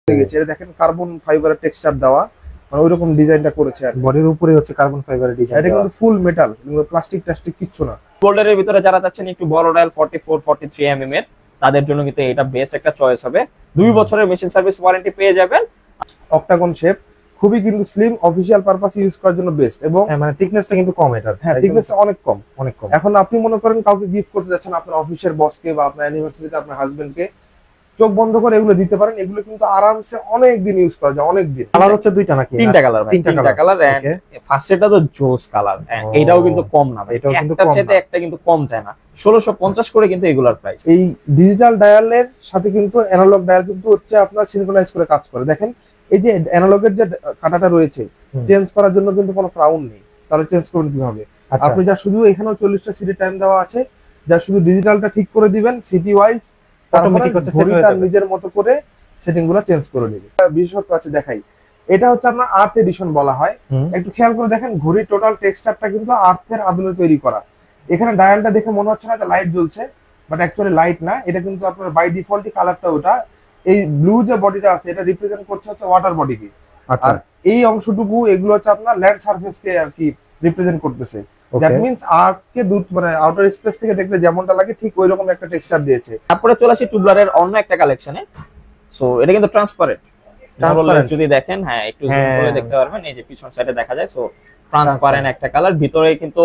লেগেছে। এটা দেখেন কার্বন ফাইবারের টেক্সচার দেওয়া, মানে ওইরকম ডিজাইনটা করেছে আর বডির উপরে হচ্ছে কার্বন ফাইবারের ডিজাইন। এটা কিন্তু ফুল মেটাল, প্লাস্টিক টাস্টিক কিচ্ছু না। বোল্ডারের ভিতরে যারা চাচ্ছেন একটু বড় ডায়াল 44 43 mm এর, তাদের জন্য কিন্তু এটা বেস্ট একটা চয়েস হবে। 2 বছরের মেশিন সার্ভিস ওয়ারেন্টি পেয়ে যাবেন। অক্টাগন শেপ, খুবই কিন্তু স্লিম, অফিসিয়াল পারপাস ইউজ করার জন্য বেস্ট। এবং মানে থিকনেসটা কিন্তু কম এটার। হ্যাঁ, থিকনেসটা অনেক কম, অনেক কম। এখন আপনি মনে করেন কাউকে গিফট করতে যাচ্ছেন, আপনার অফিসের বসকে বা আপনার অ্যানিভার্সারিতে আপনার হাজবেন্ডকে, চোখ বন্ধ করে এগুলো দিতে পারেন। এগুলো কিন্তু আরামসে অনেক দিন ইউজ করা যায়, অনেক দিন। কালার হচ্ছে দুইটা নাকি? তিনটা কালার ভাই, তিনটা কালার। ফার্স্ট এটা তো জোস কালার, এটাও কিন্তু কম না ভাই, এটাও কিন্তু একটার কম চাইতে না। একটা কিন্তু কম যায় না। 1650 করে কিন্তু এগুলার প্রাইস। এই ডিজিটাল ডায়ালের সাথে কিন্তু অ্যানালগ ডায়াল কিন্তু হচ্ছে আপনার সিনক্রোনাইজ করে কাজ করে। দেখেন এই যে অ্যানালগের যে কাঁটাটা রয়েছে, চেঞ্জ করার জন্য কিন্তু কোনো ক্রাউন নেই, তাহলে চেঞ্জ করবেন কিভাবে? আচ্ছা, আপনি যা শুধু এখানেও 40টা সিটি টাইম দেওয়া আছে, যা শুধু ডিজিটালটা ঠিক করে দিবেন সিটি ওয়াইজ, অটোমেটিক হচ্ছে সেট হয়ে যাবে। নিজের মতো করে সেটিং গুলো চেঞ্জ করে নেবে। বিশেষত্ব আছে দেখাই, এটা হচ্ছে আপনার আর্থ এডিশন বলা হয়। একটু খেয়াল করে দেখেন, ঘড়ির টোটাল টেক্সচারটা কিন্তু আর্থের আদলে তৈরি করা। এখানে ডায়ালটা দেখে মনে হচ্ছে না যে লাইট জ্বলছে, বাট অ্যাকচুয়ালি লাইট না, এটা কিন্তু আপনার বাই ডিফল্টই কালারটা ওটা। এই ব্লু যে বডিটা আছে এটা রিপ্রেজেন্ট করছে হচ্ছে ওয়াটার বডিকে। আচ্ছা, আর এই অংশটুকু এগুলো হচ্ছে আপনার ল্যান্ড সারফেসকে আর কি রিপ্রেজেন্ট করতেছে। দ্যাট মিন্স আর্থকে দূর, মানে আউটার স্পেস থেকে দেখলে যেমনটা লাগে ঠিক ওই রকম একটা টেক্সচার দিয়েছে। তারপরে চলে আসি টুবলারের অন্য একটা কালেকশনে। সো এটা কিন্তু ট্রান্সপারেন্ট, যদি দেখেন, হ্যাঁ একটু জুম করে দেখতে পারবেন, এই যে পিছন সাইডে দেখা যায়। সো ট্রান্সপারেন্ট একটা কালার, ভিতরে কিন্তু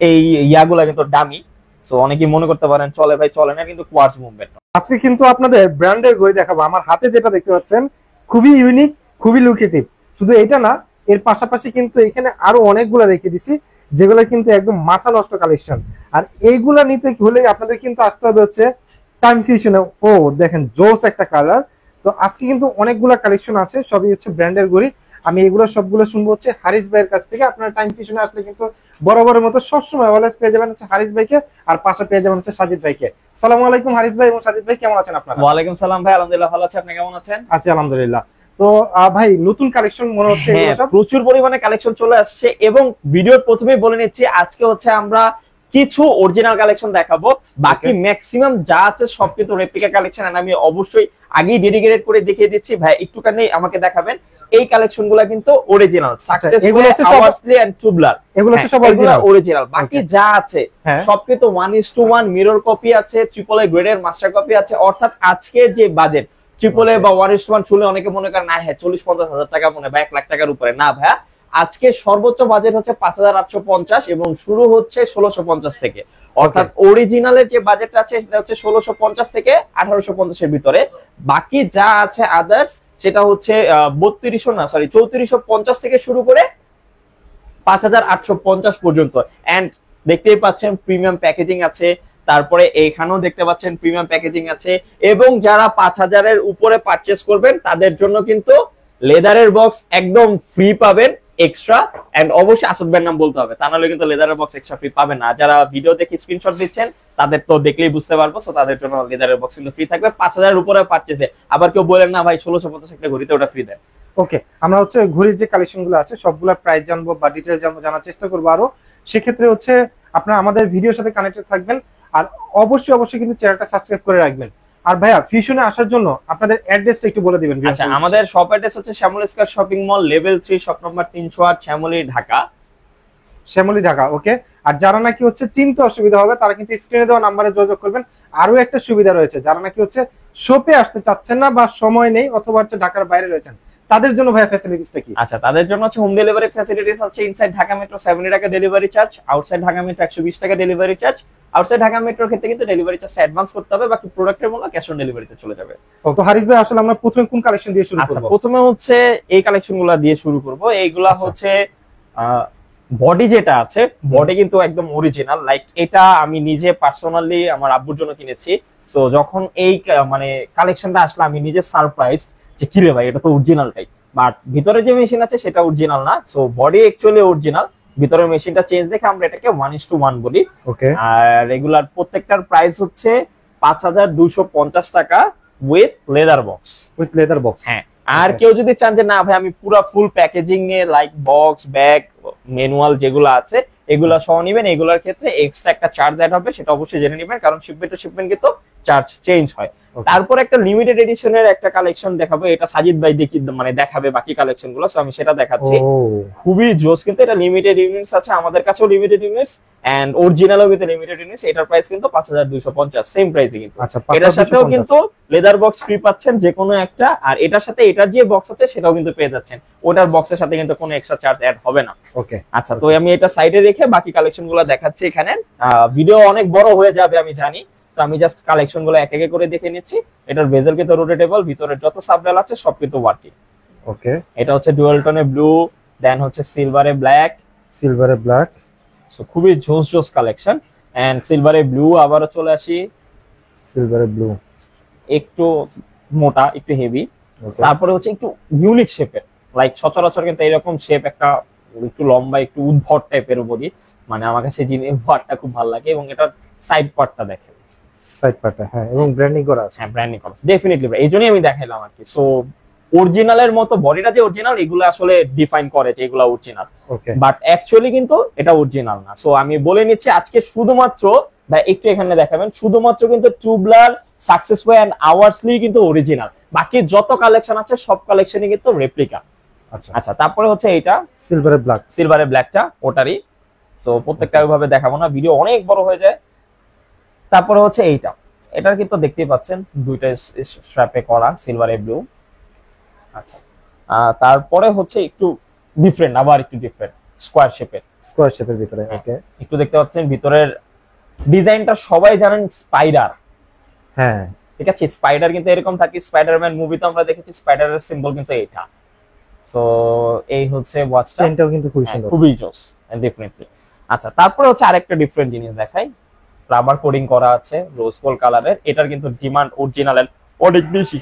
এই ইয়াগুলা কিন্তু ডামি। সো অনেকেই মনে করতে পারেন চলে ভাই, চলে না, কিন্তু কোয়ার্টজ মুভমেন্ট। আজকে কিন্তু আপনাদের ব্র্যান্ডের ঘড়ি দেখাবো। আমার হাতে যেটা দেখতে পাচ্ছেন খুবই ইউনিক, খুবই লুকেটিভ। শুধু এটা না, এর পাশাপাশি কিন্তু এখানে আরো অনেকগুলো রেখে দিছি যেগুলো কিন্তু একদম মাথা নষ্ট কালেকশন। আর এইগুলা নিতে হলে আপনাদের কিন্তু আসতে হবে হচ্ছে টাইম ফিউশনে। ও দেখেন জোস একটা কালার। তো আজকে কিন্তু অনেকগুলা কালেকশন আছে, সবই হচ্ছে ব্র্যান্ডের ঘড়ি। আমি এগুলো সবগুলো শুনবো হচ্ছে হারিস ভাইয়ের কাছ থেকে। আপনারা টাইম ফিউশনে আসলে কিন্তু বরাবরের মতো সবসময় অলওয়েজ পেয়ে যাবেন হচ্ছে হারিস ভাইকে, আর পাশে পেয়ে যাবেন হচ্ছে সাজিদ ভাইকে। সালামু আলাইকুম হারিস ভাই এবং সাজিদ ভাই, কেমন আছেন আপনারা? ওয়ালাইকুম সালাম ভাই, আলহামদুলিল্লাহ ভালো আছি, আপনি কেমন আছেন? আছি আলহামদুলিল্লাহ। তো ভাই নতুন কালেকশন মনে হচ্ছে এগুলো সব? প্রচুর পরিমাণে কালেকশন চলে আসছে, এবং ভিডিওর প্রথমেই বলে নিচ্ছি আজকে হচ্ছে আমরা কিছু অরিজিনাল কালেকশন দেখাবো, বাকি ম্যাক্সিমাম যা আছে সব কিন্তু রেপ্লিকা কালেকশন। আর আমি অবশ্যই আগেই ডেডিকেটেড করে দেখিয়ে দিচ্ছি ভাই, একটুখানি আমাকে দেখাবেন। এই কালেকশনগুলো কিন্তু অরিজিনাল, সাকসেসফুল আওয়ার্সলি এন্ড টুবলার, এগুলো হচ্ছে সব অরিজিনাল। বাকি যা আছে সব কিন্তু 1:1 মিরর কপি আছে, ট্রিপল এ গ্রেডের মাস্টার কপি আছে। অর্থাৎ আজকে যে বাজেট ট্রিপল এ বা 1:1 শুনলে অনেকে মনে করেন না হ্যাঁ 40-50 হাজার টাকা মনে বা 1 লাখ টাকার উপরে, না ভাইয়া, আজকে সর্বোচ্চ বাজেট হচ্ছে 5850 এবং শুরু হচ্ছে 1650 থেকে। অর্থাৎ অরিজিনালের যে বাজেটটা আছে সেটা হচ্ছে 1650 থেকে 1850 এর ভিতরে। বাকি যা আছে আদার্স সেটা হচ্ছে 3450 থেকে শুরু করে 5850 পর্যন্ত। এন্ড দেখতেই পাচ্ছেন প্রিমিয়াম প্যাকেজিং আছে, তারপরে এইখানেও দেখতে পাচ্ছেন প্রিমিয়াম প্যাকেজিং আছে। এবং যারা 5000 এর উপরে পারচেজ করবেন তাদের জন্য কিন্তু লেদারের বক্স একদম ফ্রি পাবেন এক্সট্রা। এন্ড অবশ্যই আসাদ ভাইয়ের নাম বলতে হবে, তা নাহলে কিন্তু লেদারের বক্স এক্সট্রা ফ্রি পাবেন না। যারা ভিডিও দেখে স্ক্রিনশট দিচ্ছেন তাদের তো দেখলেই বুঝতে পারবো, সো তাদের জন্য লেদারের বক্স কিন্তু ফ্রি থাকবে 5000 এর উপরে পারচেজে। আবার কেউ বলেন না ভাই 1650 একটা ঘড়িতে ওটা ফ্রি দেয়। ওকে, আমরা হচ্ছে ঘড়ির যে কালেকশন গুলো আছে সবগুলা প্রাইস জানবো বা ডিটেইলস জানার চেষ্টা করবো আরো। সেক্ষেত্রে হচ্ছে আপনারা আমাদের ভিডিওর সাথে কানেক্টেড থাকবেন, আর অবশ্যই কিন্তু চ্যানেলটা সাবস্ক্রাইব করে রাখবেন। আর ভাইয়া ফিউশনে আসার জন্য আপনাদের অ্যাড্রেসটা একটু বলে দিবেন। আচ্ছা, আমাদের শপ অ্যাড্রেস হচ্ছে Shyamoli square shopping mall, level 3, shop number 308, Shyamoli Dhaka. Shyamoli Dhaka, okay. আর যারা নাকি হচ্ছে চিনতে অসুবিধা হবে তারা কিন্তু স্ক্রিনে দেওয়া নাম্বারে যোগাযোগ করবেন। আরো একটা সুবিধা রয়েছে, যারা নাকি হচ্ছে শপে আসতে চাচ্ছেন না বা সময় নেই অথবা হচ্ছে ঢাকার বাইরে রয়েছেন, তাদের জন্য ভাইয়া ফ্যাসিলিটিসটা কি? আচ্ছা, তাদের জন্য হচ্ছে হোম ডেলিভারি ফ্যাসিলিটিস হচ্ছে ইনসাইড ঢাকা মেট্রো 70 টাকা delivery charge, outside Dhaka metro 120 টাকা ডেলিভারি চার্জ। আউটসাইড ঢাকা মেট্রোর ক্ষেত্রে কিন্তু ডেলিভারি চার্জটা অ্যাডভান্স করতে হবে, বাকি প্রোডাক্টের মূল্য ক্যাশ অন ডেলিভারিতে চলে যাবে। তো হারিস ভাই আসলে আমরা প্রথমে কোন কালেকশন দিয়ে শুরু করব? আচ্ছা, প্রথমে হচ্ছে এই কালেকশনগুলো দিয়ে শুরু করব। এইগুলা হচ্ছে বডি যেটা আছে, বডি কিন্তু একদম অরিজিনাল। লাইক এটা আমি নিজে পার্সোনালি আমার আব্বুর জন্য কিনেছি। সো যখন এই মানে কালেকশনটা আসলে আমি নিজে সারপ্রাইজ যে কি রে ভাই, এটা তো অরিজিনালটাই, বাট ভিতরে যে মেশিন আছে সেটা অরিজিনাল না। সো বডি অ্যাকচুয়ালি অরিজিনাল, ভিতরের মেশিনটা চেঞ্জ দেখে আমরা এটাকে 1:1 বলি। ওকে, আর রেগুলার প্রত্যেকটার প্রাইস হচ্ছে 5250 টাকা with leather box. With leather box, হ্যাঁ। আর কেউ যদি চান যে না ভাই আমি পুরো ফুল প্যাকেজিং এ লাইক বক্স, ব্যাগ, ম্যানুয়াল যেগুলো আছে এগুলা সহ নিবেন, এগুলোর ক্ষেত্রে এক্সট্রা একটা চার্জ অ্যাড হবে, সেটা অবশ্যই জেনে নেবেন, কারণ শিপমেন্ট টু শিপমেন্ট কিন্তু চার্জ চেঞ্জ হয়। তারপর একটা লিমিটেড এডিশনের একটা কালেকশন দেখাবো, এটা সাজিদ ভাই মানে দেখাবে বাকি কালেকশন গুলো, আমি সেটা দেখাচ্ছি। খুবই জোস, কিন্তু এটা লিমিটেড ইউনিটস আছে, আমাদের কাছেও লিমিটেড ইউনিটস এন্ড অরিজিনালও কিন্তু লিমিটেড ইউনিটস। এটার প্রাইস কিন্তু 5250, সেম প্রাইসে কিন্তু। এটার সাথেও কিন্তু লেদার বক্স ফ্রি পাচ্ছেন যে কোনো একটা, আর এটার সাথে এটার যে বক্স আছে সেটাও কিন্তু পেয়ে যাচ্ছেন, ওটার বক্সের সাথে কিন্তু কোনো এক্সট্রা চার্জ অ্যাড হবে না। ওকে, আচ্ছা, তো আমি এটা সাইডে রেখে বাকি কালেকশন গুলো দেখাচ্ছি। এখানে ভিডিও অনেক বড় হয়ে যাবে আমি জানি, তো আমি জাস্ট কালেকশন গুলো এক এক করে দেখে নিচ্ছি। এটার বেজেল কিন্তু রোটেটেবল, ভিতরে যত সাবডাল আছে সব কিন্তু ওয়ার্কিং। ওকে, এটা হচ্ছে ডুয়াল টোনে ব্লু, দেন হচ্ছে সিলভারে ব্ল্যাক, সো খুবই জোস জোস কালেকশন। এন্ড সিলভারে ব্লু আবারও চলে আসি, সিলভারে ব্লু একটু মোটা, একটু হেভি। তারপরে হচ্ছে একটু ইউনিক শেপের, লাইক সচরাচর কিন্তু এরকম শেপ একটা একটু লম্বা, একটু উদ্ভট টাইপের বডি, মানে আমার কাছে জিনিস পার্টটা খুব ভালো লাগে। এবং এটার সাইড পার্টটা দেখেন, হ্যাঁ, এবং ব্র্যান্ডিং করা আছে। হ্যাঁ, ব্র্যান্ডিং করা আছে ডেফিনেটলি, এই জন্যই আমি দেখাইলাম আর কি। সো অরিজিনালের মতো বডিটা যে অরিজিনাল, এগুলো আসলে ডিফাইন করে যে এগুলো অরিজিনাল, বাট অ্যাকচুয়ালি কিন্তু এটা অরিজিনাল না। সো আমি বলে নিচ্ছি আজকে শুধুমাত্র, বা একটু এখানে দেখাবেন, শুধুমাত্র কিন্তু টুবলার, সাকসেসফুল এন্ড আওয়ার্সলি কিন্তু অরিজিনাল, বাকি যত কালেকশন আছে সব কালেকশনই কিন্তু রেপ্লিকা। আচ্ছা, তারপরে হচ্ছে এইটা সিলভারে ব্ল্যাকটা ওটারই। সো প্রত্যেকটা ওইভাবে দেখাবো না, ভিডিও অনেক বড় হয়ে যায়। তারপরে হচ্ছে এইটা, এটার কিন্তু দেখতেই পাচ্ছেন দুইটা স্ট্র্যাপে করা সিলভারে ব্লু। আচ্ছা, তারপরে হচ্ছে একটু ডিফারেন্ট, আবার একটু ডিফারেন্ট স্কোয়ার শেপের ভিতরে। ওকে, একটু দেখতে পাচ্ছেন ভিতরের ডিজাইনটা, সবাই জানেন স্পাইডার, হ্যাঁ ঠিক আছে, স্পাইডার কিন্তু এরকম থাকে, স্পাইডারম্যান মুভিতে আমরা দেখেছি স্পাইডারের সিম্বল কিন্তু এটা। সো এই হচ্ছে ওয়াচটা, চেইনটাও কিন্তু খুবই সুন্দর, খুবই জোস ডেফিনেটলি। আচ্ছা, তারপরে হচ্ছে আরেকটা ডিফারেন্ট জিনিস দেখাই, রাবার কোডিং করা আছে রোজ গোল্ড কালারের। এটার কিন্তু ডিমান্ড অরিজিনালের অনেক বেশি,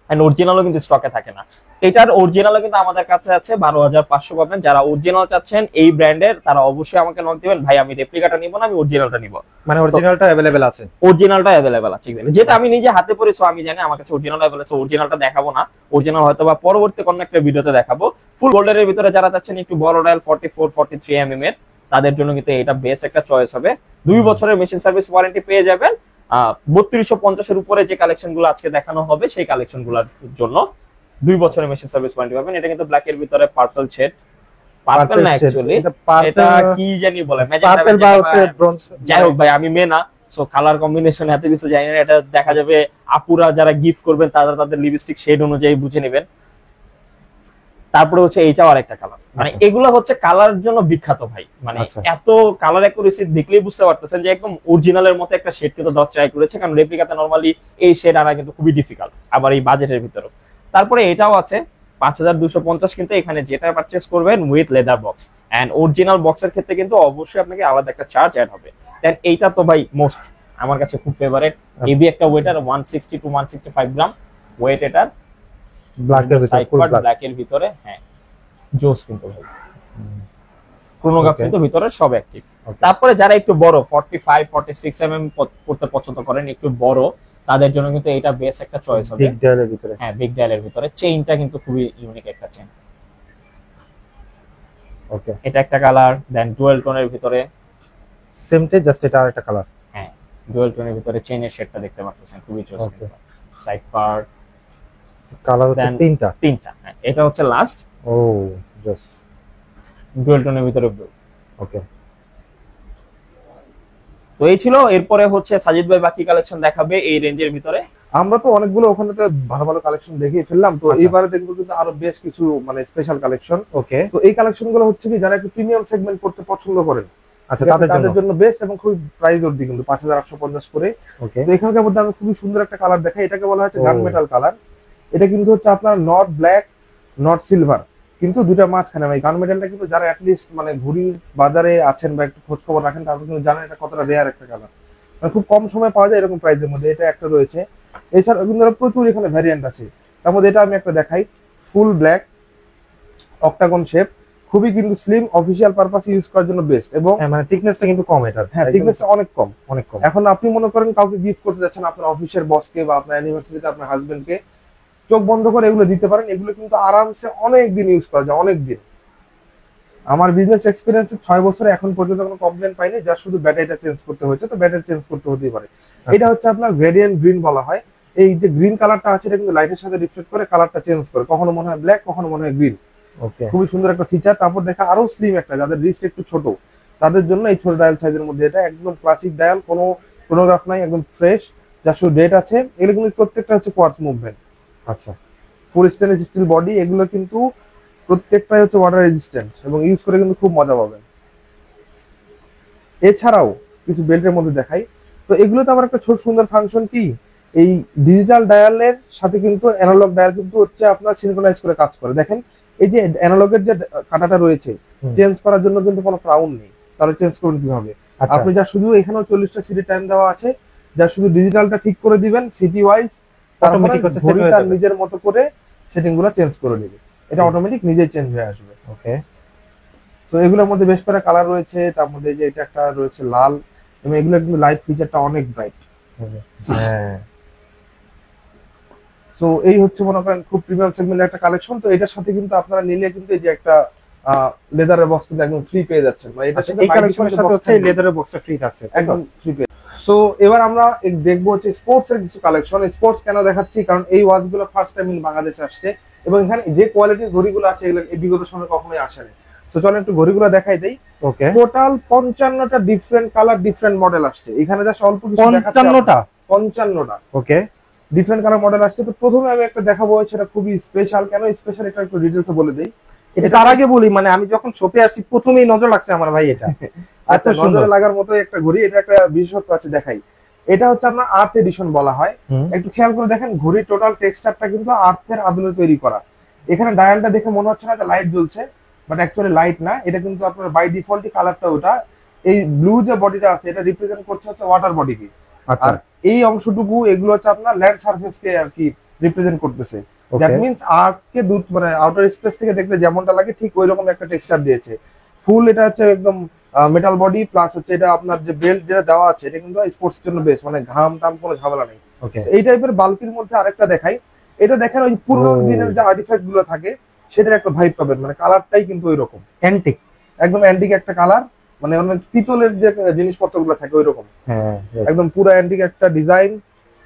এন্ড অরিজিনালও কিন্তু স্টকে থাকে না। এটার অরিজিনালও কিন্তু আমাদের কাছে আছে, 12500 পাবেন। যারা অরিজিনাল চাচ্ছেন এই ব্র্যান্ডের, তারা অবশ্যই আমাকে নক দিবেন, ভাই আমি রেপ্লিকাটা নিব না, আমি অরিজিনালটা নিব। মানে অরিজিনালটা अवेलेबल আছে, অরিজিনালটা अवेलेबल আছে, যেটা আমি নিজে হাতে পড়েছি, আমি জানি আমার কাছে অরিজিনাল अवेलेबल আছে। অরিজিনালটা দেখাবো না, অরিজিনাল হয়তো বা পরবর্তী কোন একটা ভিডিওতে দেখাবো। ফুল গোল্ডের ভিতরে যারা চাচ্ছেন একটু বড় ডায়াল 44 43 mm এর, তাদের জন্য কিন্তু এটা বেস্ট একটা চয়েস হবে। 2 বছরের মেশিন সার্ভিস ওয়ারেন্টি পেয়ে যাবেন। 3250 এর উপরে যে কালেকশন গুলো আজকে দেখানো হবে, সেই কালেকশন গুলোর জন্য 2 বছরের মেশিন সার্ভিস ওয়ারেন্টি পাবেন। এটা কিন্তু ব্ল্যাক এর ভিতরে পার্পল শেড, পার্পল না অ্যাকচুয়ালি, এটা কি জানি বলে, পার্পল বা হচ্ছে ব্রোঞ্জ, যাই হোক ভাই আমি মেনা, সো কালার কম্বিনেশন এত কিছু জানি না। এটা দেখা যাবে আপুরা যারা গিফট করবেন তারা তাদের লিপস্টিক শেড অনুযায়ী বুঝে নেবেন। তারপরে হচ্ছে এইটাও আরেকটা কালার, মানে এগুলো হচ্ছে কালারের জন্য বিখ্যাত ভাই, মানে এত কালার অ্যাকুরেসি দেখলেই বুঝতে পারতেছেন যে একদম অরিজিনালের মতো একটা শেড কিন্তু দশ ট্রাই করেছে, কারণ রেপ্লিকাতে নরমালি এই শেড আনা কিন্তু খুবই ডিফিকাল্ট, আবার এই বাজেটের ভিতরে। তারপরে এটাও আছে 5250, কিন্তু এখানে যেটা পারচেজ করবেন with leather box and original বক্সের ক্ষেত্রে কিন্তু অবশ্যই আপনাকে আলাদা একটা চার্জ অ্যাড হবে। দেন এইটা তো ভাই মোস্ট আমার কাছে খুব ফেভারিট, হেভি একটা ওয়েটার 160 to 165 গ্রাম ওয়েট, এটার ব্ল্যাকের ভিতরে, হ্যাঁ জোস কিন্তু ভাই, ক্রোনোগ্রাফ কিন্তু ভিতরে সব অ্যাক্টিভ। তারপরে যারা একটু বড় 45 46 mm পড়তে পছন্দ করেন, একটু বড়, তাদের জন্য কিন্তু এটা বেস্ট একটা চয়েস হবে। বিগ ডায়ালের ভিতরে, হ্যাঁ বিগ ডায়ালের ভিতরে। চেইনটা কিন্তু খুবই ইউনিক একটা চেইন। ওকে, এটা একটা কালার, দেন ডুয়াল টোনের ভিতরে সেমটে, জাস্ট এটা আরেকটা কালার। হ্যাঁ, ডুয়াল টোনের ভিতরে চেইনের শেডটা দেখতে পাচ্ছেন, খুবই জোস। সাইড পার্ট কালার হচ্ছে তিনটা। হ্যাঁ, এটা হচ্ছে লাস্ট। ও জোস, ডুয়াল টোনের ভিতরে ব্লু। ওকে, তো এই ছিল। এরপরে হচ্ছে সাজিদ ভাই বাকি কালেকশন দেখাবে এই রেঞ্জের ভিতরে। আমরা তো অনেকগুলো ওখানে ভালো ভালো কালেকশন দেখিয়ে ফেললাম, তো এইবারে দেখবো কিন্তু আরো বেশ কিছু মানে স্পেশাল কালেকশন। ওকে, তো এই কালেকশন গুলো হচ্ছে কি, যারা একটু প্রিমিয়াম সেগমেন্ট করতে পছন্দ করেন, আচ্ছা তাদের জন্য বেস্ট, এবং খুবই প্রাইস অর্ধি কিন্তু 5850 করে। ওকে, তো এখানকার মধ্যে আমি খুবই সুন্দর একটা কালার দেখাই, এটাকে বলা হচ্ছে গান মেটাল কালার। এটা কিন্তু হচ্ছে আপনার নট ব্ল্যাক নট সিলভার, কিন্তু দুইটা মাঝখানে। ভাই গান মেটালটা কিন্তু যারা অ্যাটলিস্ট মানে ঘুড়ির বাজারে আছেন বা একটু খোঁজ খবর রাখেন, তারা কিন্তু জানেন এটা কতটা রেয়ার একটা কালার, মানে খুব কম সময় পাওয়া যায় এরকম প্রাইসের মধ্যে। এটা একটা রয়েছে, এছাড়া কিন্তু প্রচুর এখানে ভ্যারিয়েন্ট আছে। তার মধ্যে এটা আমি একটা দেখাই, ফুল ব্ল্যাক অক্টাগন শেপ, খুবই কিন্তু স্লিম, অফিসিয়াল পারপাস ইউজ করার জন্য বেস্ট, এবং মানে থিকনেসটা কিন্তু কম এটার। হ্যাঁ, থিকনেসটা অনেক কম। এখন আপনি মনে করেন কাউকে গিফট করতে যাচ্ছেন, আপনার অফিসের বসকে বা আপনার অ্যানিভার্সারিতে আপনার হাজবেন্ডকে, চোখ বন্ধ করে এগুলো দিতে পারেন। এগুলো কিন্তু আরামসে অনেক দিন ইউজ করা যায়, অনেক দিন। আমার বিজনেস এক্সপিরিয়েন্সে 6 বছরে এখন পর্যন্ত কোনো কমপ্লেন পাইনি, যা শুধু ব্যাটারিটা চেঞ্জ করতে হয়েছে, তো ব্যাটারি চেঞ্জ করতে হতেই পারে। এটা হচ্ছে আপনার গ্রেডিয়েন্ট গ্রিন বলা হয়, এই যে গ্রিন কালারটা আছে এটা কিন্তু লাইটের সাথে রিফ্লেক্ট করে কালারটা চেঞ্জ করে, কখনো মনে হয় ব্ল্যাক, কখনো মনে হয় গ্রিন। ওকে, খুবই সুন্দর একটা ফিচার। তারপর দেখা আরো স্লিম একটা, যাদের রিস্ট একটু ছোট তাদের জন্য এই ছোট ডায়াল সাইজের মধ্যে এটা একদম ক্লাসিক ডায়াল, কোনো কোনোগ্রাফ নাই, একদম ফ্রেশ, যা শুধু ডেট আছে। এগুলো কিন্তু প্রত্যেকটা হচ্ছে কোয়ার্টজ মুভমেন্ট, আচ্ছা, ফুল স্টেনলেস স্টিল বডি, এগুলো কিন্তু প্রত্যেকটাই হচ্ছে ওয়াটার রেজিস্ট্যান্ট এবং ইউজ করে কিন্তু খুব মজা পাবেন। এছাড়াও কিছু বেল্টের মধ্যে দেখাই, তো এগুলোতে আবার একটা ছোট সুন্দর ফাংশন কি, এই ডিজিটাল ডায়ালের সাথে কিন্তু অ্যানালগ ডায়াল কিন্তু হচ্ছে আপনার সিনক্রোনাইজ করে কাজ করে। দেখেন এই যে অ্যানালগের যে কাঁটাটা রয়েছে, হুম। চেঞ্জ করার জন্য কিন্তু কোনো ক্রাউন নেই, তাহলে চেঞ্জ করবেন কিভাবে? আচ্ছা, আপনি যা শুধু এখানেও 40টা সিটি টাইম দেওয়া আছে, যা শুধু ডিজিটালটা ঠিক করে দিবেন সিটি ওয়াইজ, Automatic হচ্ছে set হয়ে ঘড়িটা যাবে। নিজের মতো করে সেটিং গুলো চেঞ্জ করে নেবে, এটা অটোমেটিক নিজেই চেঞ্জ হয়ে আসবে। ওকে, তো এগুলোর মধ্যে বেশ কয়েকটা কালার রয়েছে, তার মধ্যে যে এটা একটা রয়েছে লাল, এবং এগুলো কিন্তু লাইট ফিচারটা অনেক ব্রাইট। হ্যাঁ, তো এই হচ্ছে মনে করেন খুব প্রিমিয়াম সেগমেন্টের একটা কালেকশন। তো এটার সাথে কিন্তু আপনারা নিলে কিন্তু এই যে একটা লেদারের বক্স কিন্তু একদম ফ্রি পেয়ে যাচ্ছেন, মানে এটার আচ্ছা, সাথে এই কালেকশনের সাথে হচ্ছে লেদারের বক্সটা ফ্রি থাকছে, একদম ফ্রি পেয়ে। সো এবার আমরা দেখবো হচ্ছে স্পোর্টস এর কিছু কালেকশন। স্পোর্টস কেন দেখাচ্ছি, কারণ এই ওয়াচ গুলো ফার্স্ট টাইম বাংলাদেশে আসছে, এবং এখানে যে কোয়ালিটির ঘড়িগুলো আছে এগুলো এই বিগত সময় কখনোই আসেনি। তো চলেন একটু ঘড়িগুলো দেখাই দেই। ওকে, টোটাল 55টা ডিফারেন্ট কালার ডিফারেন্ট মডেল আসছে, এখানে জাস্ট অল্প কিছু দেখাচ্ছি। 55টা? 55টা ওকে, ডিফারেন্ট কালার মডেল আসছে। তো প্রথমে আমি একটা দেখাবো, সেটা খুবই স্পেশাল। কেন স্পেশাল এটা একটু ডিটেইলসে বলে দেই। এটা তার আগে বলি, মানে আমি যখন শপে আসি প্রথমেই নজর লাগছে আমার ভাই এটা। আচ্ছা, এত সুন্দর। নজরে লাগার মতো একটা ঘড়ি, এটা একটা বিশেষত্ব আছে দেখাই। এটা হচ্ছে আপনার আর্থ এডিশন বলা হয়। হুম। একটু খেয়াল করে দেখেন, ঘড়ির টোটাল টেক্সচারটা কিন্তু আর্থের আদলে তৈরি করা। এখানে ডায়ালটা দেখে মনে হচ্ছে না যে লাইট জ্বলছে, বাট অ্যাকচুয়ালি লাইট না, এটা কিন্তু আপনার বাই ডিফল্টই কালারটা ওটা। এই ব্লু যে বডিটা আছে এটা রিপ্রেজেন্ট করছে হচ্ছে ওয়াটার বডিকে, আচ্ছা, আর এই অংশটুকু এগুলো হচ্ছে আপনার ল্যান্ড সারফেসকে আর কি রিপ্রেজেন্ট করতেছে। Okay. দ্যাট মিন্স আর্থকে দূর মানে আউটার স্পেস থেকে দেখলে যেমনটা লাগে ঠিক ওই রকম একটা টেক্সচার দিয়েছে। ফুল এটা হচ্ছে একদম মেটাল বডি, প্লাস হচ্ছে এটা আপনার যে বেল্ট যেটা দেওয়া আছে এটা কিন্তু স্পোর্টস জন্য বেস্ট, মানে ঘাম টাম কোনো ঝামেলা নেই। ওকে, এই টাইপের বাল্কির মধ্যে আরেকটা দেখাই, এটা দেখেন ওই পুরোনো দিনের যে আর্টিফ্যাক্ট গুলো থাকে সেটার একটা ভাইব পাবেন, মানে কালারটাই কিন্তু ওই রকম, অ্যান্টিক। একদম অ্যান্টিক একটা কালার, মানে অনেক পিতলের যে জিনিসপত্র গুলো থাকে ওই রকম, হ্যাঁ, একদম পুরো অ্যান্টিক একটা ডিজাইন।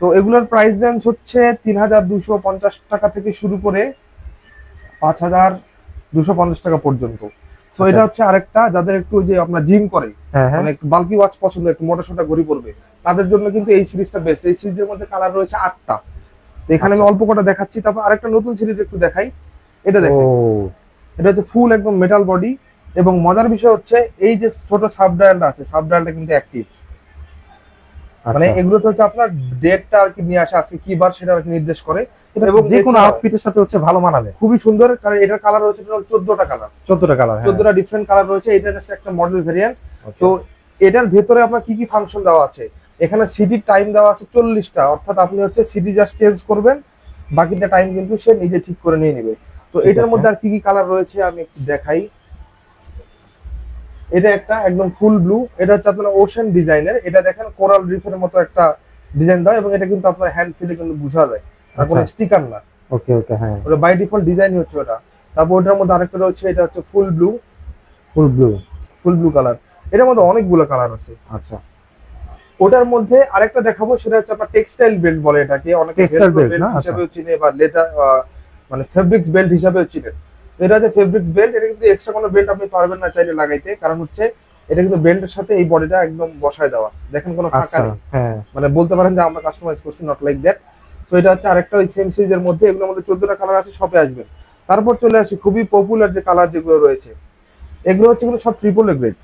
তো এগুলোর প্রাইস রেঞ্জ হচ্ছে 3250 টাকা থেকে শুরু করে 5250 টাকা পর্যন্ত। তো এটা হচ্ছে আরেকটা, যাদের একটু যে আপনার জিম করে, হ্যাঁ, হ্যাঁ, মানে বাল্কি ওয়াচ পছন্দ, একটু মোটা সোটা ঘড়ি পড়বে, তাদের জন্য কিন্তু এই সিরিজটা বেস্ট। এই সিরিজের মধ্যে কালার রয়েছে 8টা, তো এখানে আমি অল্প কটা দেখাচ্ছি। তারপর আরেকটা নতুন সিরিজ একটু দেখাই, এটা ও, দেখেন, এটা হচ্ছে ফুল একদম মেটাল বডি, এবং মজার বিষয় হচ্ছে এই যে ছোট সাব ডায়ালটা আছে, সাব ডায়ালটা কিন্তু অ্যাক্টিভ, মানে আচ্ছা। এগুলো তো হচ্ছে আপনার ডেটটা আর কি নিয়ে আসে, আজকে কি বার সেটা আর কি নির্দেশ করে, এটা এবং যে কোনো এছাড়াও আউটফিটের সাথে হচ্ছে ভালো মানাবে। খুবই সুন্দর, কারণ এটার কালার রয়েছে টোটাল 14টা কালার, 14টা কালার, 14টা ডিফারেন্ট কালার রয়েছে। এটা জাস্ট একটা মডেল ভেরিয়েন্ট। তো এটার ভেতরে আপনার কি কি ফাংশন দেওয়া আছে, এখানে সিটি টাইম দেওয়া আছে 40টা, অর্থাৎ আপনি হচ্ছে সিটি জাস্ট চেঞ্জ করবেন, বাকিটা টাইম কিন্তু সে নিজে ঠিক করে নিয়ে নেবে। তো ঠিক এটার আছে। মধ্যে আর কি কি কালার রয়েছে আমি একটু দেখাই। এটা একটা একদম ফুল ব্লু, এটা হচ্ছে আপনার ওশেন ডিজাইনের, এটা দেখেন কোরাল রিফের মতো একটা ডিজাইন দেওয়া, এবং এটা কিন্তু আপনার হ্যান্ড ফিলে কিন্তু বোঝা যায়, আর কোনো আচ্ছা। স্টিকার না, ওকে, ওকে, হ্যাঁ, ওটা বাই ডিফল্ট ডিজাইন হচ্ছে ওটা। তারপর ওটার মধ্যে আরেকটা রয়েছে, এটা হচ্ছে ফুল ব্লু, ফুল ব্লু। ফুল ব্লু কালার। এটার মধ্যে অনেকগুলো কালার আছে। আচ্ছা, ওটার মধ্যে আরেকটা দেখাবো, সেটা হচ্ছে আপনার টেক্সটাইল বেল্ট বলে এটাকে, অনেকে Textile Velcro belt না? belt হিসেবেও চিনে, বা লেদার মানে ফেব্রিক্স বেল্ট হিসেবেও চিনে। তো এটা হচ্ছে ফেব্রিক্স বেল্ট, এটা কিন্তু এক্সট্রা কোনো বেল্ট আপনি পারবেন না চাইলে লাগাইতে, কারণ হচ্ছে এটা কিন্তু বেল্টের সাথে এই বডিটা একদম বসায় দেওয়া, দেখেন কোনো ফাঁকা আচ্ছা, নেই, হ্যাঁ, মানে বলতে পারেন যে আমরা কাস্টমাইজ করছি, নট লাইক দ্যাট। তো এটা হচ্ছে আরেকটা ওই সেম সিরিজের মধ্যে, এগুলোর মধ্যে 14টা কালার আছে, সবে আসবে। তারপর চলে আসি খুবই পপুলার যে কালার যেগুলো রয়েছে, এগুলো হচ্ছে কিন্তু সব ট্রিপল গ্রেড।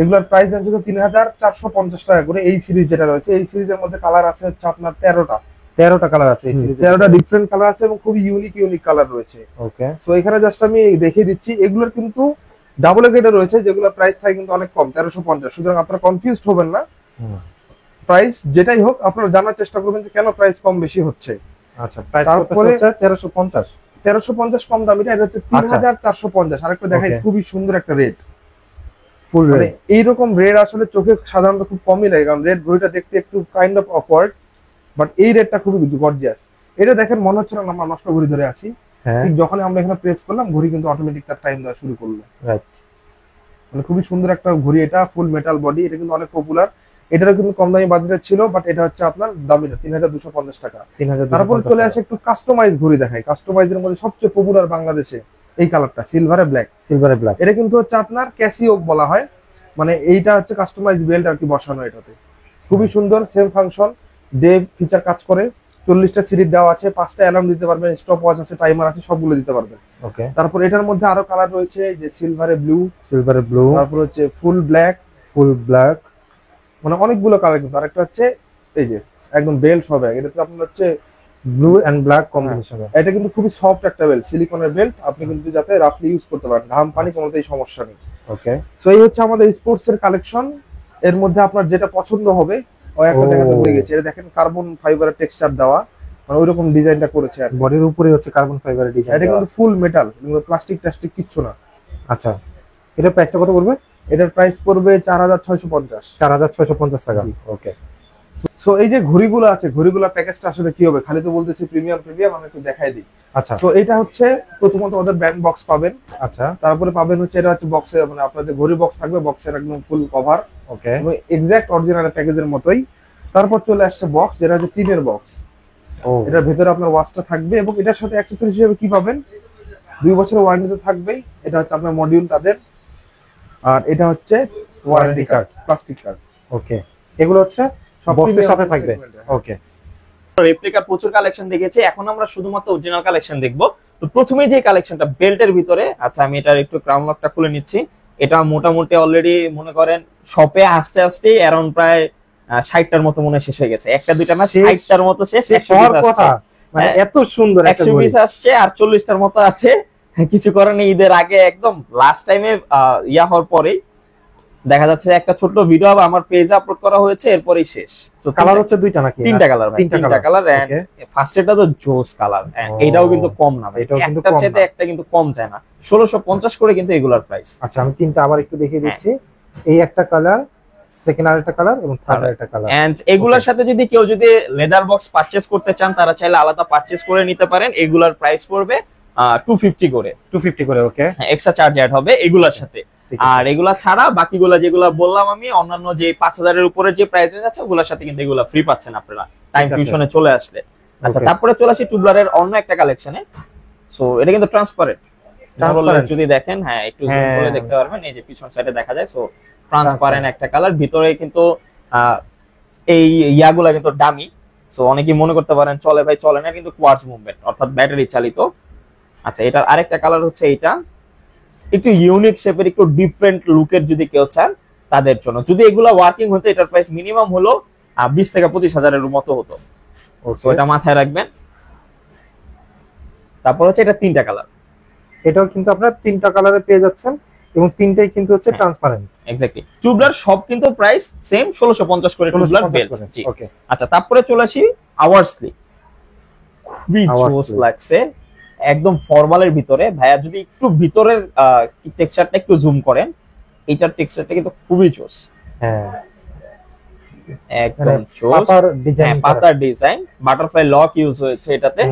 এগুলোর প্রাইস আছে 3450 টাকা করে। এই সিরিজ যেটা রয়েছে, এই সিরিজের মধ্যে কালার আছে হচ্ছে আপনার 13টা, 13টা কালার আছে এই সিরিজে। 13টা ডিফারেন্ট কালার আছে, এবং খুবই ইউনিক ইউনিক কালার রয়েছে। ওকে, তো এখানে জাস্ট আমি দেখিয়ে দিচ্ছি, এগুলোর কিন্তু ডাবল গ্রেডে রয়েছে, যেগুলো প্রাইস থাকে কিন্তু অনেক কম, 1350। সুতরাং আপনারা কনফিউজড হবেন না, প্রাইস যেটাই হোক আপনারা জানার চেষ্টা করবেন যে কেন প্রাইস কম বেশি হচ্ছে। আচ্ছা, প্রাইস তারপরে হচ্ছে 1350। 1350 কম দামিটা, এটা হচ্ছে 3450। আরেকটা দেখাই, Okay. খুবই সুন্দর একটা রেড, ফুল মানে রেড। এইরকম রেড আসলে চোখে সাধারণত খুব কমই লাগে, কারণ রেড ঘড়িটা দেখতে একটু কাইন্ড অফ অকওয়ার্ড, বাট এই রেডটা খুবই গর্জিয়াস। এটা দেখেন মনে হচ্ছে না আমরা নষ্ট ঘড়ি ধরে আছি, হ্যাঁ, ঠিক যখন আমরা এখানে প্রেস করলাম ঘড়ি কিন্তু অটোমেটিক তার টাইম দেওয়া শুরু করলো। রাইট। মানে খুবই সুন্দর একটা ঘড়ি, এটা ফুল মেটাল বডি, এটা কিন্তু অনেক পপুলার। এটারও কিন্তু কম দামি বাজেটের ছিল, বাট এটা হচ্ছে আপনার দামি না, 3250 টাকা। 3250 তারপরে চলে আসে একটু কাস্টমাইজ ঘড়ি দেখাই। কাস্টমাইজের মধ্যে সবচেয়ে পপুলার বাংলাদেশে এই কালারটা, সিলভারে ব্ল্যাক। সিলভারে ব্ল্যাক। এটা কিন্তু হচ্ছে আপনার ক্যাসিও বলা হয়, মানে এইটা হচ্ছে কাস্টমাইজ বেল্ট আর কি বসানো এটাতে। খুবই সুন্দর, সেম ফাংশন, ডে ফিচার কাজ করে। 40টা সিরিজ দেওয়া আছে, 5টা অ্যালার্ম দিতে পারবেন, স্টপ ওয়াচ আছে, টাইমার আছে, সবগুলো দিতে পারবেন। ওকে। তারপর এটার মধ্যে আরো কালার রয়েছে, যে সিলভারে ব্লু, সিলভারে ব্লু, তারপর হচ্ছে ফুল ব্ল্যাক, মানে অনেকগুলো কালার কিন্তু। আরেকটা হচ্ছে এই যে একদম বেল্ট সহ ব্যাগ, এটা তো আপনার হচ্ছে ব্লু এন্ড ব্ল্যাক কম্বিনেশনে। এটা কিন্তু খুবই সফট একটা বেল্ট, সিলিকনের বেল্ট, আপনি কিন্তু যাতে রাফলি ইউজ করতে পারেন, ঘাম পানি কোনোতেই সমস্যা নেই। ওকে। তো এই হচ্ছে আমাদের স্পোর্টস এর কালেকশন। এর মধ্যে আপনার যেটা পছন্দ হবে, ওই একটা দেখাতে ভুলে গেছি, এটা দেখেন কার্বন ফাইবারের টেক্সচার দেওয়া, মানে ওইরকম ডিজাইনটা করেছে আর কি। বডির উপরে হচ্ছে কার্বন ফাইবারের ডিজাইন। এটা কিন্তু ফুল মেটাল, কিন্তু প্লাস্টিক টাস্টিক কিচ্ছু না। আচ্ছা, এটার প্রাইসটা কত পড়বে? এটার প্রাইস পড়বে 4650। 4650 টাকা। ওকে। সো এই যে ঘড়িগুলো আছে, ঘড়িগুলোর প্যাকেজটা আসলে কি হবে, খালি তো বলতেছি প্রিমিয়াম প্রিমিয়াম, আমি একটু দেখাই দিই। আচ্ছা। তো এটা হচ্ছে প্রথমত ওদের ব্র্যান্ড বক্স পাবেন। আচ্ছা। তারপরে পাবেন হচ্ছে এটা হচ্ছে বক্সে, মানে আপনার যে ঘড়ি বক্স থাকবে, বক্সের একদম ফুল কভার, ওকে। এক্সাক্ট অরিজিনাল প্যাকেজের মতোই। তারপর চলে আসছে বক্স, যেটা হচ্ছে টিনের বক্স। ও, এটার ভেতরে আপনার ওয়াচটা থাকবে, এবং এটার সাথে অ্যাকসেসরিজ হিসেবে কি পাবেন, 2 বছরের ওয়ারেন্টি তো থাকবেই। এটা হচ্ছে আপনার মডিউল তাদের, আর এটা হচ্ছে ওয়ারেন্টি কার্ড, প্লাস্টিক কার্ড। ওকে। এগুলো হচ্ছে সব বক্সের premium সাথে থাকবে। segment এ। ওকে। রেপ্লিকার প্রচুর কালেকশন দেখেছি, এখন আমরা শুধুমাত্র অরিজিনাল কালেকশন দেখবো। তো প্রথমে যে কালেকশনটা বেল্টের ভিতরে, আচ্ছা আমি এটার একটু ক্রাউন লকটা খুলে নিচ্ছি। এটা মোটামুটি অলরেডি মনে করেন শপে আস্তে আস্তে অ্যারাউন্ড প্রায় 60টার মতো মনে হয় শেষ হয়ে গেছে। একটা দুইটা না, 60টার মতো শেষ। 100 হওয়ার piece কথা, আসছে। মানে হ্যাঁ, এত সুন্দর একটা 100 ঘড়ি। পিস আসছে, আর 40টার মতো আছে। কিছু করার নেই, ঈদের আগে একদম লাস্ট টাইমে ইয়া হওয়ার পরেই দেখা যাচ্ছে একটা ছোট্ট ভিডিও আমার পেজে আপলোড করা হয়েছে, এরপরই শেষ। So, কালার হচ্ছে দুইটা নাকি? 3টা কালার, তিনটা 3টা কালার। ওকে। ফার্স্ট এটা তো জোস কালার, ও, এটাও কিন্তু কম না ভাই, এটাও কিন্তু একটার কম চাইতে না। একটা কিন্তু কম যায় না। 1650 করে কিন্তু এগুলার প্রাইস। আচ্ছা, আমি তিনটা আবার একটু দেখিয়ে দিচ্ছি। এই একটা কালার, সেকেন্ড আরেকটা কালার, এবং থার্ড আরেকটা কালার। এন্ড এগুলোর সাথে যদি কেউ যদি লেদার বক্স পারচেজ করতে চান, তারা চাইলে আলাদা পারচেজ করে নিতে পারেন। এগুলার প্রাইস পড়বে 250 করে, 250 করে। ওকে। এক্সট্রা চার্জ অ্যাড হবে এগুলার সাথে। ঠিক আছে। আর এগুলা ছাড়া বাকিগুলা যেগুলা বললাম আমি, অন্যান্য যে 5000 এর উপরে যে প্রাইস আছে ওগুলোর সাথে কিন্তু এগুলা ফ্রি পাচ্ছেন আপনারা টাইম ঠিক আছে। ফিউশনে চলে আসলে। আচ্ছা, Okay. তারপরে চলে আসি টুবলারের অন্য একটা কালেকশনে। সো এটা কিন্তু ট্রান্সপারেন্ট, Transparent। যদি দেখেন, হ্যাঁ একটু জুম হ্যাঁ। করে দেখতে পারবেন, এই যে পিছন সাইডে দেখা যায়। সো ট্রান্সপারেন্ট একটা কালার, ভিতরে কিন্তু এই ইয়াগুলা কিন্তু ডামি। সো অনেকেই মনে করতে পারেন চলে ভাই, চলে না, কিন্তু কোয়ার্টজ মুভমেন্ট অর্থাৎ ব্যাটারি চালিত। আচ্ছা, এটার আরেকটা কালার হচ্ছে এইটা, একটু ইউনিক শেপের, একটু ডিফারেন্ট লুকের যদি কেউ চান তাদের জন্য। যদি এগুলা ওয়ার্কিং হতো, এটার প্রাইস মিনিমাম হলো 20 থেকে 25,000 এর মতো হতো। সো এটা মাথায় রাখবেন। তারপর হচ্ছে এটা 3টা কালার, এটাও কিন্তু আপনারা 3টা কালারে পেয়ে যাচ্ছেন, এবং তিনটাই কিন্তু হচ্ছে হ্যাঁ। ট্রান্সপারেন্ট। এক্স্যাক্টলি। টিউবলার সব কিন্তু প্রাইস সেম 1650 করে টিউবলার বেল্ট। জি। ওকে। আচ্ছা, তারপরে চলে আসি আওয়ার্সলি। খুবই জোস Hoursley। লাগছে, একদম ফর্মালের ভিতরে। ভাইয়া যদি একটু ভিতরের টেক্সচারটা একটু জুম করেন, এইটার টেক্সচারটা কিন্তু খুবই জোস, হ্যাঁ, একদম জোস। পাতার ডিজাইন, পাতার ডিজাইন, বাটারফ্লাই লক ইউজ হয়েছে এটাতে।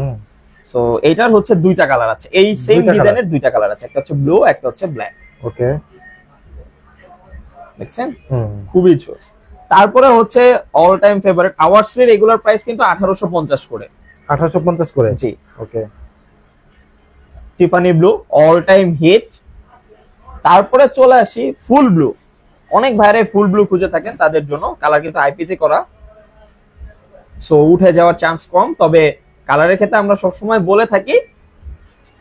সো এইটার হচ্ছে 2টা কালার আছে, এই সেম দুইটা ডিজাইনের 2টা কালার আছে, একটা হচ্ছে ব্লু, একটা হচ্ছে ব্ল্যাক। ওকে। দেখছেন, খুবই জোস। তারপরে হচ্ছে অল টাইম ফেভারিট আওয়ার্সলির রেগুলার প্রাইস কিন্তু 1850 করে। 1850 করে। জি। Okay. Tiffany blue all time hit. তারপরে চলে আসি ফুল ব্লু। অনেক ভাইরে ফুল ব্লু খুঁজে থাকেন, তাদের জন্য কালার কিন্তু আইপিসি করা, সো উঠে যাওয়ার চান্স কম। তবে কালারের ক্ষেত্রে আমরা সবসময় বলে থাকি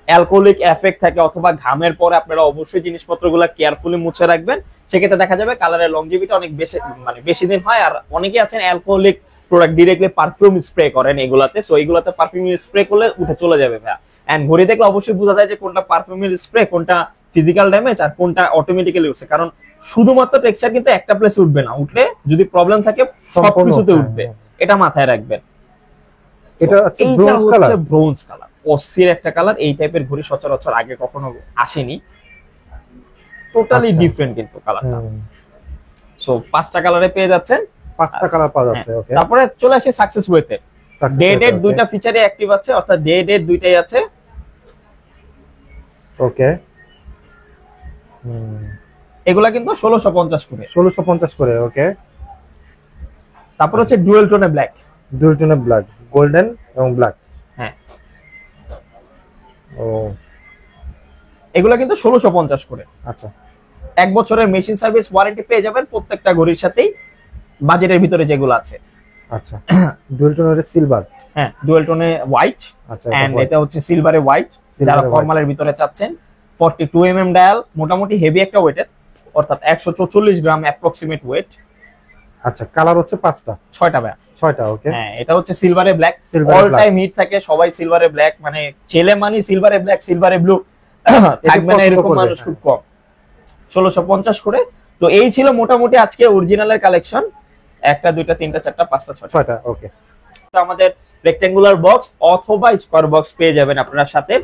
অ্যালকোহলিক এফেক্ট থাকে, অথবা ঘামের পরে আপনারা অবশ্যই জিনিসপত্রগুলো কেয়ারফুলি মুছে রাখবেন। সেক্ষেত্রে দেখা যাবে কালারের লংজিভিটি অনেক বেশি, মানে বেশি দিন হয়। আর অনেকে আছেন alcoholic product directly perfume spray করেন এগুলাতে, সো এগুলাতে পারফিউম স্প্রে করলে উঠে চলে যাবে ভাইয়া। এন্ড ঘড়ি দেখলে অবশ্যই বোঝা যায় যে কোনটা পারফিউমের স্প্রে, কোনটা ফিজিক্যাল ড্যামেজ, আর কোনটা অটোমেটিক্যালি উঠছে। কারণ শুধুমাত্র টেক্সচার কিন্তু একটা প্লেসে উঠবে না, উঠলে যদি প্রবলেম থাকে সব কিছুতে উঠবে, এটা মাথায় রাখবেন। এটা হচ্ছে ব্রোঞ্জ কালার। ব্রোঞ্জ কালার অস্থির একটা কালার, এই টাইপের ঘড়ি সচরাচর আগে কখনো আসেনি, টোটালি ডিফারেন্ট কিন্তু কালারটা। সো 5টা কালারে পেয়ে যাচ্ছেন, 5টা কালার পাওয়া যাচ্ছে। ওকে। তারপরে চলে আসে সাকসেস ওয়েতে। ডে ডেট 2টা ফিচারে অ্যাক্টিভ আছে, অর্থাৎ ডে ডেট 2টাই আছে। ওকে। এগুলা কিন্তু 1650 করে। 1650 করে। ওকে। তারপর হচ্ছে ডুয়েল টোনে ব্ল্যাক। ডুয়েল টোনে ব্ল্যাক, গোল্ডেন এবং ব্ল্যাক। হ্যাঁ, ও এগুলো কিন্তু 1650 করে। আচ্ছা, 1 বছরের মেশিন সার্ভিস ওয়ারেন্টি পেয়ে যাবেন প্রত্যেকটা ঘড়ির সাথেই, বাজেটের ভিতরে যেগুলো আছে। আচ্ছা। ডুয়েল টোনের সিলভার। হ্যাঁ, ডুয়েল টোনে হোয়াইট, আচ্ছা, এন্ড এটা হচ্ছে সিলভারে হোয়াইট। যারা ফর্মালের ভিতরে চাচ্ছেন 42 ডায়াল, মোটামুটি হেভি একটা ওয়েটের, অর্থাৎ 144 গ্রাম অ্যাপ্রক্সিমেট ওয়েট। আচ্ছা, কালার হচ্ছে 5টা 6টা ভাই। 6টা, ওকে। হ্যাঁ, এটা হচ্ছে সিলভারে black. Silver all black। Time hit থাকে, সবাই সিলভারে ব্ল্যাক, মানে ছেলে মানি সিলভারে ব্ল্যাক, সিলভারে ব্লু থাকবে না পছন্দ এরকম করবে, মানুষ হ্যাঁ। খুব কম। 1650 করে। তো এই ছিল মোটামুটি আজকে অরিজিনালের কালেকশন। 1টা 2টা 3টা 4টা 5টা 6টা। 6টা, ওকে। তো আমাদের রেক্টেঙ্গুলার বক্স অথবা স্কোয়ার বক্স পেয়ে যাবেন আপনার সাথে।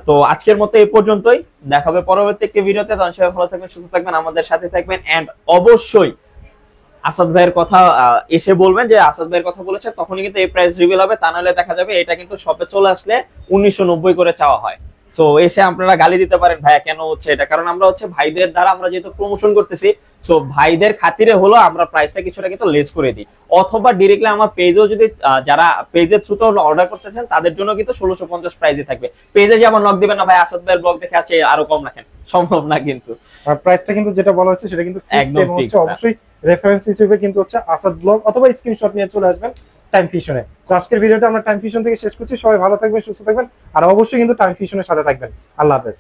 তো আজকের মতো এই পর্যন্তই, দেখাবে পরবর্তী একটি ভিডিওতে। তখন সবাই ভালো থাকবেন, সুস্থ থাকবেন, আমাদের সাথে থাকবেন, এন্ড অবশ্যই আসাদ ভাইয়ের কথা এসে বলবেন যে আসাদ ভাইয়ের কথা বলেছে, তখনই কিন্তু এই প্রাইস রিভিল হবে। তা নাহলে দেখা যাবে এটা কিন্তু শপে চলে আসলে 1990 করে চাওয়া হয়। সো এসে আপনারা গালি দিতে পারেন, ভাইয়া কেন হচ্ছে এটা, কারণ আমরা হচ্ছে ভাইদের দ্বারা আমরা যেহেতু প্রমোশন করতেছি, সো ভাইদের খাতিরে হলো আমরা প্রাইসটা কিছুটা কিন্তু লেস করে দিই। অথবা ডিরেক্টলি আমার পেজেও যদি যারা পেজের থ্রুতে অর্ডার করতেছেন তাদের জন্য কিন্তু 1650 প্রাইসে থাকবে। পেজে যেমন নক দিবেন না ভাই আসাদ ভাইয়ের ব্লগ দেখে আছে আরো কম রাখেন, সম্ভব না কিন্তু। আর প্রাইসটা কিন্তু যেটা বলা হচ্ছে সেটা কিন্তু একদম ফিক্সড, fixed হচ্ছে না। অবশ্যই রেফারেন্স হিসেবে কিন্তু হচ্ছে আসাদ ব্লগ অথবা স্ক্রিনশট নিয়ে চলে আসবেন টাইম ফিশনে। তো আজকের ভিডিওটা আমরা টাইম ফিশন থেকে শেষ করছি। সবাই ভালো থাকবেন, সুস্থ থাকবেন, আর অবশ্যই কিন্তু টাইম ফিশনের সাথে থাকবেন। আল্লাহ হাফেজ।